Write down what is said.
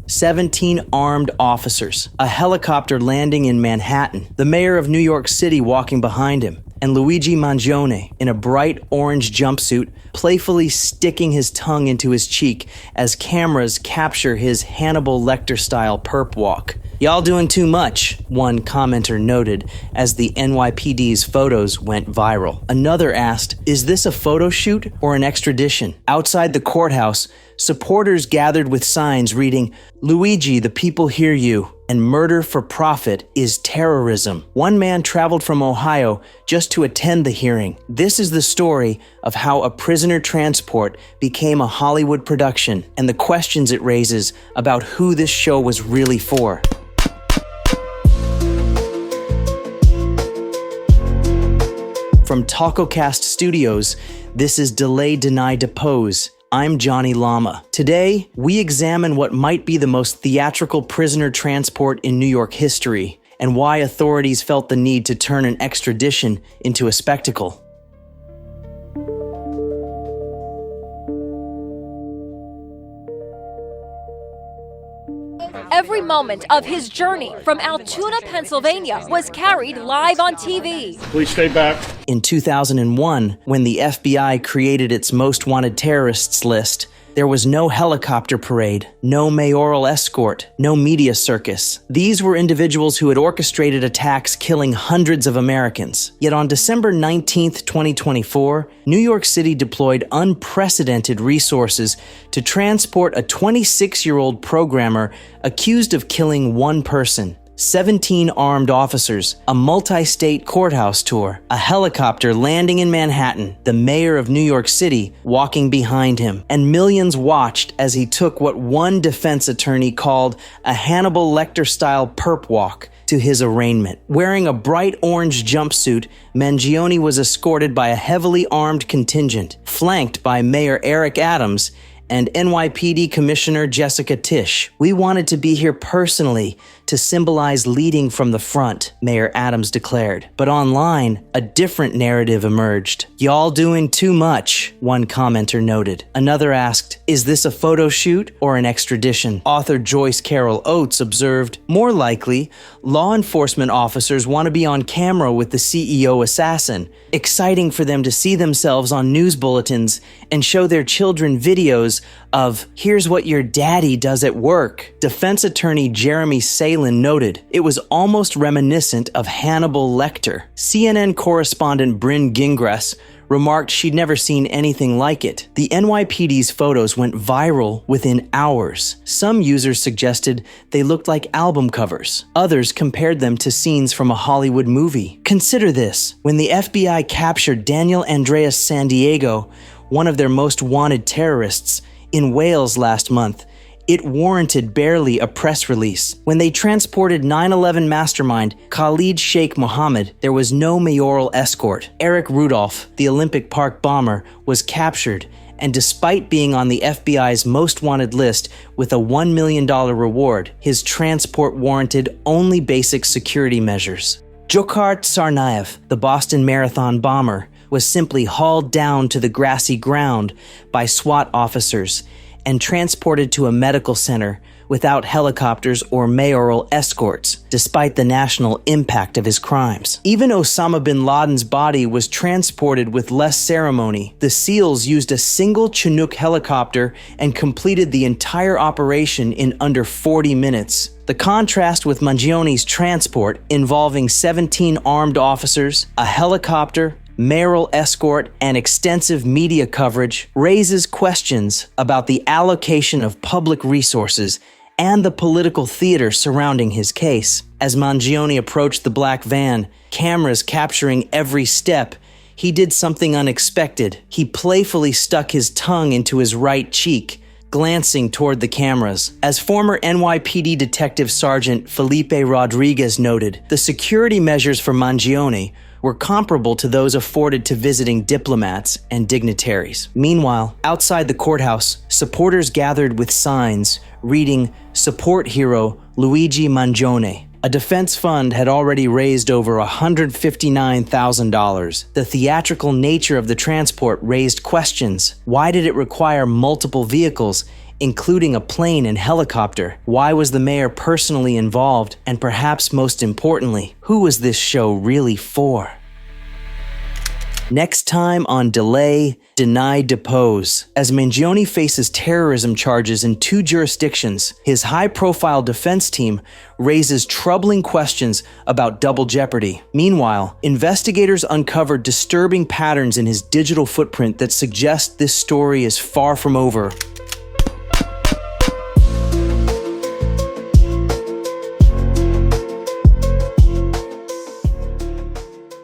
17 armed officers, a helicopter landing in Manhattan, the mayor of New York City walking behind him, and Luigi Mangione in a bright orange jumpsuit playfully sticking his tongue into his cheek as cameras capture his Hannibal Lecter-style perp walk. "Y'all doing too much," one commenter noted as the NYPD's photos went viral. Another asked, "Is this a photo shoot or an extradition?" Outside the courthouse, supporters gathered with signs reading, "Luigi, the people hear you," and "Murder for profit is terrorism." One man traveled from Ohio just to attend the hearing. This is the story of how a prisoner transport became a Hollywood production and the questions it raises about who this show was really for. From TacoCast Studios, this is Delay, Deny, Depose. I'm Johnny Lama. Today, we examine what might be the most theatrical prisoner transport in New York history and why authorities felt the need to turn an extradition into a spectacle. Every moment of his journey from Altoona, Pennsylvania was carried live on TV. Please stay back. In 2001, when the FBI created its most wanted terrorists list, there was no helicopter parade, no mayoral escort, no media circus. These were individuals who had orchestrated attacks killing hundreds of Americans. Yet on December 19th, 2024, New York City deployed unprecedented resources to transport a 26-year-old programmer accused of killing one person. 17 armed officers, a multi-state courthouse tour, a helicopter landing in Manhattan, the mayor of New York City walking behind him, and millions watched as he took what one defense attorney called a Hannibal Lecter-style perp walk to his arraignment. Wearing a bright orange jumpsuit, Mangione was escorted by a heavily armed contingent, flanked by Mayor Eric Adams and NYPD Commissioner Jessica Tisch. "We wanted to be here personally to symbolize leading from the front," Mayor Adams declared. But online, a different narrative emerged. "Y'all doing too much," one commenter noted. Another asked, "Is this a photo shoot or an extradition?" Author Joyce Carol Oates observed, "More likely, law enforcement officers want to be on camera with the CEO assassin. Exciting for them to see themselves on news bulletins and show their children videos of 'here's what your daddy does at work.'" Defense attorney Jeremy Salin noted, "It was almost reminiscent of Hannibal Lecter." CNN correspondent Bryn Gingras remarked she'd never seen anything like it. The NYPD's photos went viral within hours. Some users suggested they looked like album covers. Others compared them to scenes from a Hollywood movie. Consider this: when the FBI captured Daniel Andreas Sandiego, one of their most wanted terrorists, in Wales last month, it warranted barely a press release. When they transported 9/11 mastermind Khalid Sheikh Mohammed, there was no mayoral escort. Eric Rudolph, the Olympic Park bomber, was captured, and despite being on the FBI's most wanted list with a $1 million reward, his transport warranted only basic security measures. Dzhokhar Tsarnaev, the Boston Marathon bomber, was simply hauled down to the grassy ground by SWAT officers and transported to a medical center without helicopters or mayoral escorts, despite the national impact of his crimes. Even Osama bin Laden's body was transported with less ceremony. The SEALs used a single Chinook helicopter and completed the entire operation in under 40 minutes. The contrast with Mangione's transport, involving 17 armed officers, a helicopter, mayoral escort, and extensive media coverage, raises questions about the allocation of public resources and the political theater surrounding his case. As Mangione approached the black van, cameras capturing every step, he did something unexpected. He playfully stuck his tongue into his right cheek, glancing toward the cameras. As former NYPD Detective Sergeant Felipe Rodriguez noted, the security measures for Mangione were comparable to those afforded to visiting diplomats and dignitaries. Meanwhile, outside the courthouse, supporters gathered with signs reading "Support Hero Luigi Mangione." A defense fund had already raised over $159,000. The theatrical nature of the transport raised questions. Why did it require multiple vehicles including a plane and helicopter. Why was the mayor personally involved? And perhaps most importantly, who was this show really for? Next time on Delay, Deny, Depose. As Mangione faces terrorism charges in 2 jurisdictions, his high-profile defense team raises troubling questions about double jeopardy. Meanwhile, investigators uncover disturbing patterns in his digital footprint that suggest this story is far from over.